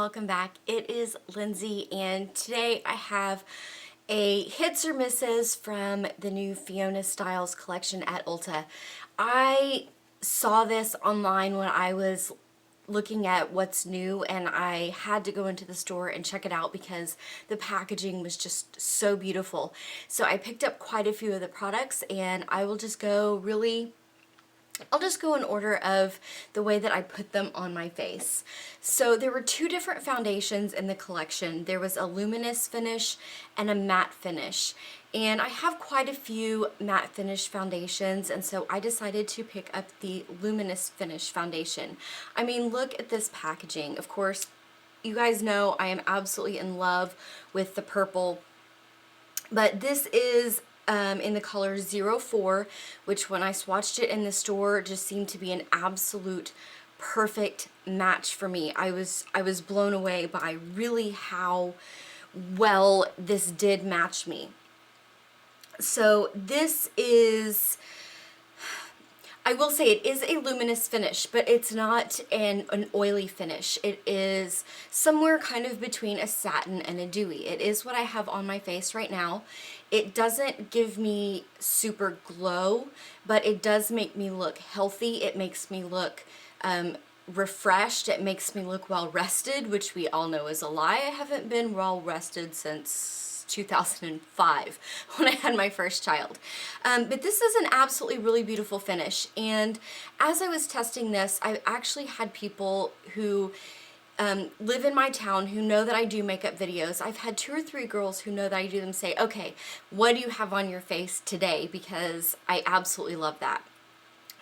welcome back. It is Lindsay, and today I have a hits or misses from the new Fiona Stiles collection at Ulta. I saw this online when I was looking at what's new, and I had to go into the store and check it out because the packaging was just so beautiful. So I picked up quite a few of the products, and I'll just go in order of the way that I put them on my face. So there were two different foundations in the collection. There was a luminous finish and a matte finish. And I have quite a few matte finish foundations, and so I decided to pick up the luminous finish foundation. I mean, look at this packaging. Of course, you guys know I am absolutely in love with the purple, but this is in the color 04, which when I swatched it in the store just seemed to be an absolute perfect match for me. I was blown away by really how well this did match me. So this is, I will say it is a luminous finish, but it's not an oily finish. It is somewhere kind of between a satin and a dewy. It is what I have on my face right now. It doesn't give me super glow, but it does make me look healthy. It makes me look refreshed. It makes me look well rested, which we all know is a lie. I haven't been well rested since 2005 when I had my first child. But this is an absolutely really beautiful finish, and as I was testing this, I actually had people who live in my town who know that I do makeup videos. I've had 2 or 3 girls who know that I do them say, okay, what do you have on your face today? Because I absolutely love that.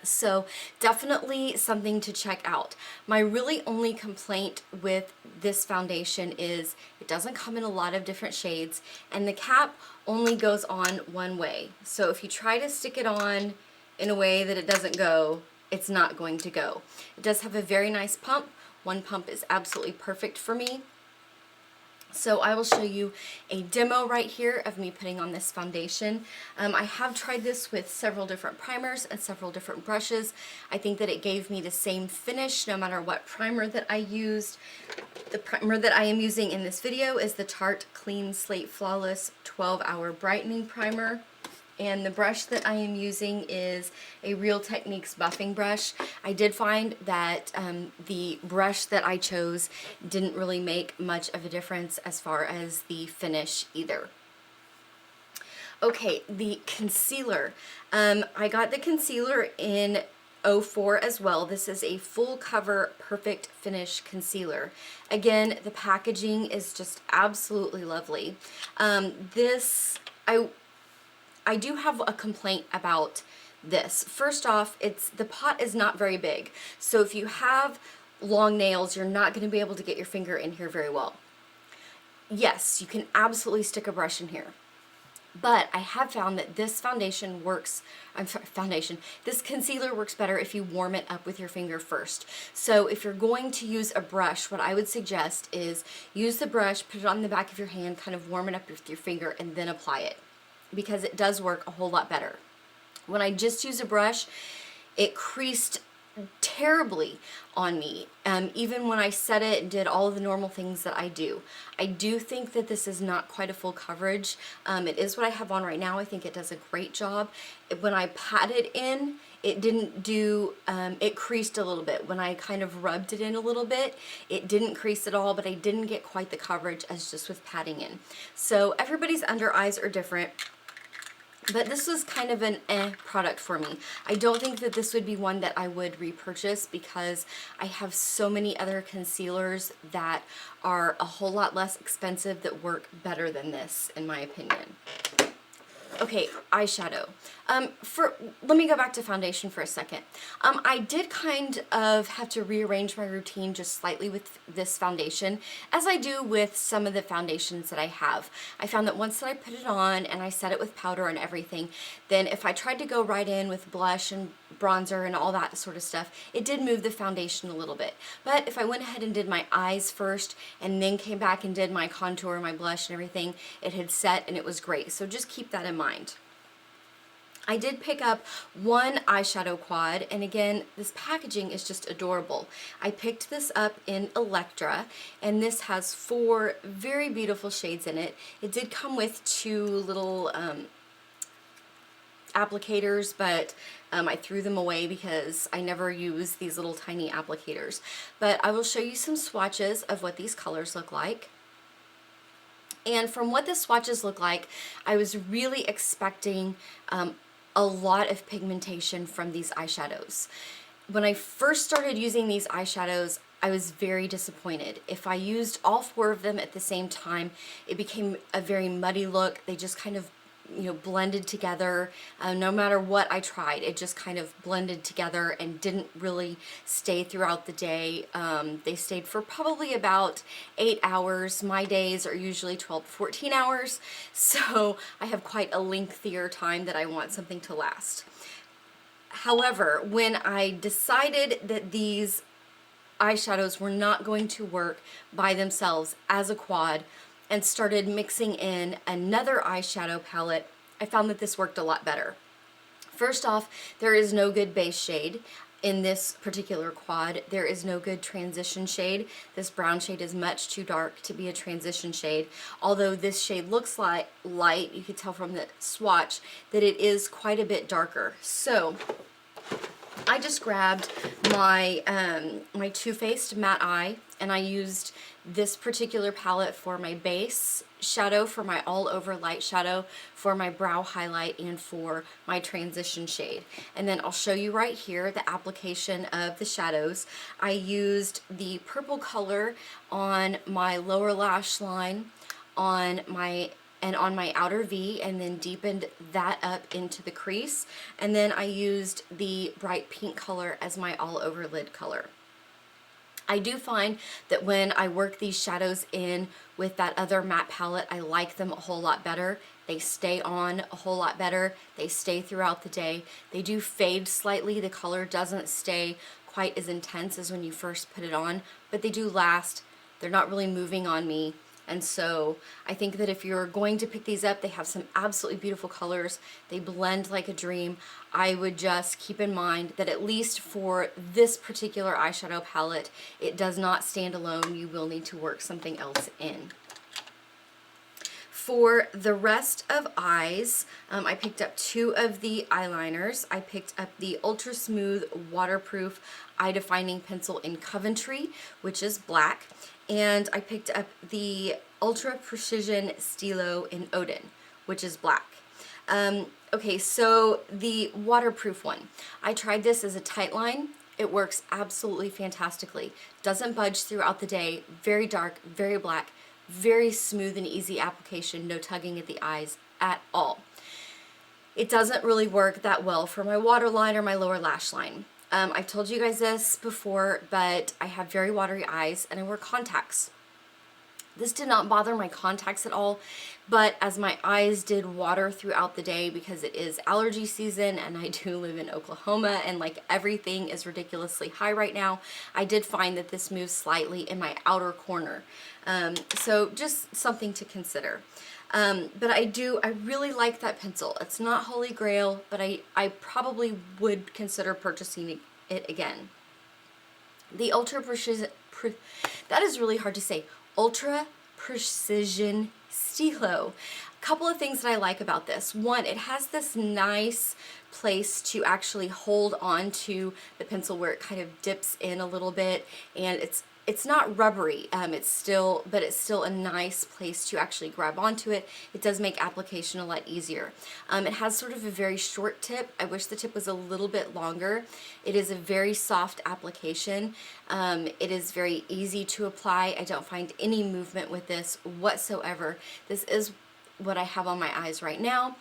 So definitely something to check out. My really only complaint with this foundation is it doesn't come in a lot of different shades, and the cap only goes on one way. So if you try to stick it on in a way that it doesn't go, it's not going to go. It does have a very nice pump. One pump is absolutely perfect for me. So I will show you a demo right here of me putting on this foundation. I have tried this with several different primers and several different brushes. I think that it gave me the same finish no matter what primer that I used. The primer that I am using in this video is the Tarte Clean Slate Flawless 12-Hour Brightening Primer. And the brush that I am using is a Real Techniques buffing brush. I did find that the brush that I chose didn't really make much of a difference as far as the finish either. Okay, the concealer. I got the concealer in 04 as well. This is a full cover perfect finish concealer. Again, the packaging is just absolutely lovely. I do have a complaint about this. First off, the pot is not very big. So if you have long nails, you're not going to be able to get your finger in here very well. Yes, you can absolutely stick a brush in here. But I have found that this this concealer works better if you warm it up with your finger first. So if you're going to use a brush, what I would suggest is use the brush, put it on the back of your hand, kind of warm it up with your finger, and then apply it, because it does work a whole lot better. When I just use a brush, it creased terribly on me, even when I set it and did all of the normal things that I do. I do think that this is not quite a full coverage. It is what I have on right now. I think it does a great job. When I pat it in, it didn't do, it creased a little bit. When I kind of rubbed it in a little bit, it didn't crease at all, but I didn't get quite the coverage as just with patting in. So everybody's under eyes are different. But this was kind of an product for me. I don't think that this would be one that I would repurchase because I have so many other concealers that are a whole lot less expensive that work better than this, in my opinion. Okay, eyeshadow. Let me go back to foundation for a second. I did kind of have to rearrange my routine just slightly with this foundation, as I do with some of the foundations that I have. I found that once that I put it on and I set it with powder and everything, then if I tried to go right in with blush and bronzer and all that sort of stuff, it did move the foundation a little bit. But if I went ahead and did my eyes first and then came back and did my contour, my blush and everything, it had set and it was great. So just keep that in mind. I did pick up one eyeshadow quad, and again, this packaging is just adorable. I picked this up in Electra, and this has 4 very beautiful shades in it. It did come with 2 little applicators, but I threw them away because I never use these little tiny applicators. But I will show you some swatches of what these colors look like. And from what the swatches look like, I was really expecting a lot of pigmentation from these eyeshadows. When I first started using these eyeshadows, I was very disappointed. If I used all 4 of them at the same time, it became a very muddy look. They just kind of, you know, blended together. No matter what I tried, it just kind of blended together and didn't really stay throughout the day. They stayed for probably about 8 hours. My days are usually 12 to 14 hours, so I have quite a lengthier time that I want something to last. However, when I decided that these eyeshadows were not going to work by themselves as a quad, and started mixing in another eyeshadow palette, I found that this worked a lot better. First off, there is no good base shade in this particular quad. There is no good transition shade. This brown shade is much too dark to be a transition shade. Although this shade looks like light, you could tell from the swatch that it is quite a bit darker. So I just grabbed my my Too Faced Matte Eye, and I used this particular palette for my base shadow, for my all over light shadow, for my brow highlight, and for my transition shade. And then I'll show you right here the application of the shadows. I used the purple color on my lower lash line, on my outer V, and then deepened that up into the crease. And then I used the bright pink color as my all over lid color. I do find that when I work these shadows in with that other matte palette, I like them a whole lot better. They stay on a whole lot better. They stay throughout the day. They do fade slightly. The color doesn't stay quite as intense as when you first put it on, but they do last. They're not really moving on me. And so I think that if you're going to pick these up, they have some absolutely beautiful colors. They blend like a dream. I would just keep in mind that at least for this particular eyeshadow palette, it does not stand alone. You will need to work something else in. For the rest of eyes, I picked up 2 of the eyeliners. I picked up the Ultra Smooth Waterproof Eye Defining Pencil in Coventry, which is black. And I picked up the Ultra Precision Stylo in Odin, which is black. Okay, so the waterproof one. I tried this as a tight line. It works absolutely fantastically. Doesn't budge throughout the day. Very dark, very black, very smooth and easy application. No tugging at the eyes at all. It doesn't really work that well for my waterline or my lower lash line. I've told you guys this before, but I have very watery eyes and I wear contacts. This did not bother my contacts at all, but as my eyes did water throughout the day because it is allergy season and I do live in Oklahoma and like everything is ridiculously high right now, I did find that this moves slightly in my outer corner. So just something to consider. But I really like that pencil. It's not holy grail, but I probably would consider purchasing it again. The Ultra Precision, that is really hard to say, Ultra Precision Stylo. A couple of things that I like about this. One, it has this nice place to actually hold on to the pencil where it kind of dips in a little bit, and it's not rubbery, but it's still a nice place to actually grab onto it. It does make application a lot easier. It has sort of a very short tip. I wish the tip was a little bit longer. It is a very soft application. It is very easy to apply. I don't find any movement with this whatsoever. This is what I have on my eyes right now.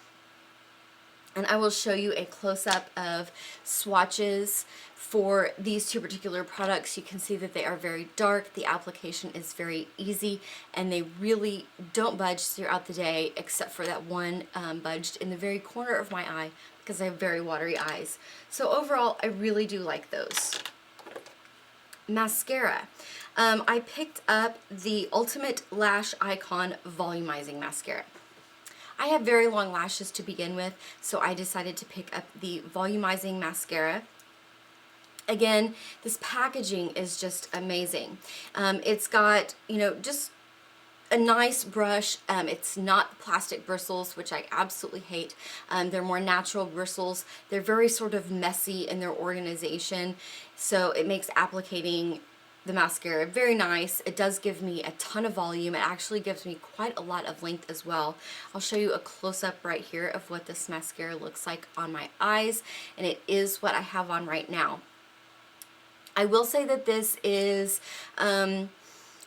And I will show you a close-up of swatches for these 2 particular products. You can see that they are very dark, the application is very easy, and they really don't budge throughout the day except for that one budged in the very corner of my eye because I have very watery eyes. So overall, I really do like those. Mascara. I picked up the Ultimate Lash Icon Volumizing Mascara. I have very long lashes to begin with, so I decided to pick up the volumizing mascara. Again, this packaging is just amazing. It's got, you know, just a nice brush. It's not plastic bristles, which I absolutely hate. They're more natural bristles. They're very sort of messy in their organization, so it makes applicating the mascara very nice. It does give me a ton of volume. It actually gives me quite a lot of length as well. I'll show you a close-up right here of what this mascara looks like on my eyes, and it is what I have on right now. I will say that this is,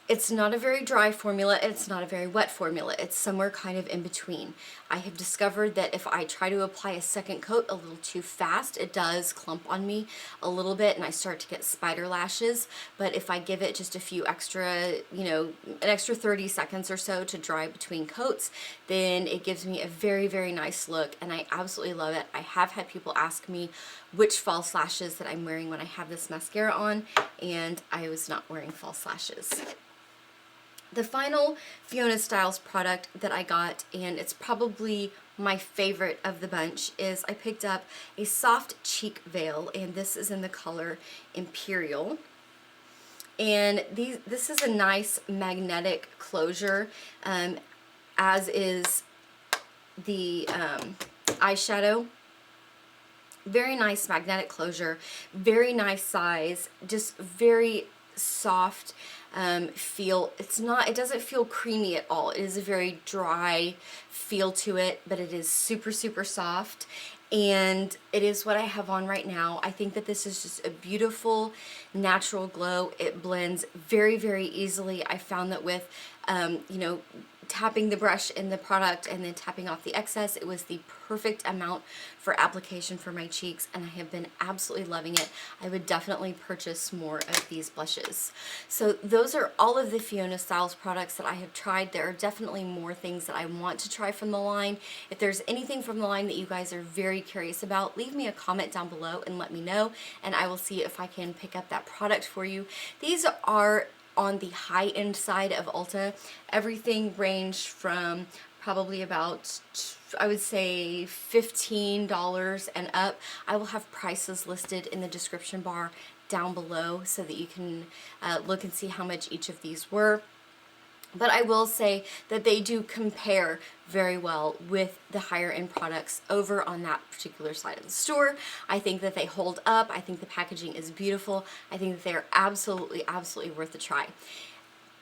it's not a very dry formula, it's not a very wet formula. It's somewhere kind of in between. I have discovered that if I try to apply a second coat a little too fast, it does clump on me a little bit and I start to get spider lashes. But if I give it just a few extra, you know, an extra 30 seconds or so to dry between coats, then it gives me a very, very nice look, and I absolutely love it. I have had people ask me which false lashes that I'm wearing when I have this mascara on, and I was not wearing false lashes. The final Fiona Stiles product that I got, and it's probably my favorite of the bunch, is I picked up a soft cheek veil, and this is in the color Imperial. And this is a nice magnetic closure, as is the eyeshadow. Very nice magnetic closure, very nice size, just very soft feel. It doesn't feel creamy at all. It is a very dry feel to it, but it is super, super soft, and it is what I have on right now. I think that this is just a beautiful natural glow. It blends very, very easily. I found that with you know, tapping the brush in the product and then tapping off the excess, it was the perfect amount for application for my cheeks, and I have been absolutely loving it. I would definitely purchase more of these blushes. So those are all of the Fiona Stiles products that I have tried. There are definitely more things that I want to try from the line. If there's anything from the line that you guys are very curious about, leave me a comment down below and let me know, and I will see if I can pick up that product for you. These are on the high-end side of Ulta. Everything ranged from probably about, I would say, $15 and up. I will have prices listed in the description bar down below so that you can look and see how much each of these were. But I will say that they do compare very well with the higher end products over on that particular side of the store. I think that they hold up. I think the packaging is beautiful. I think that they're absolutely, absolutely worth a try.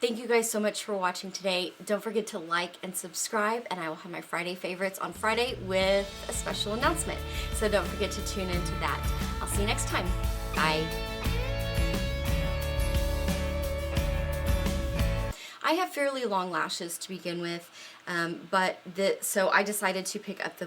Thank you guys so much for watching today. Don't forget to like and subscribe, and I will have my Friday favorites on Friday with a special announcement. So don't forget to tune into that. I'll see you next time. Bye. I have fairly long lashes to begin with, so I decided to pick up the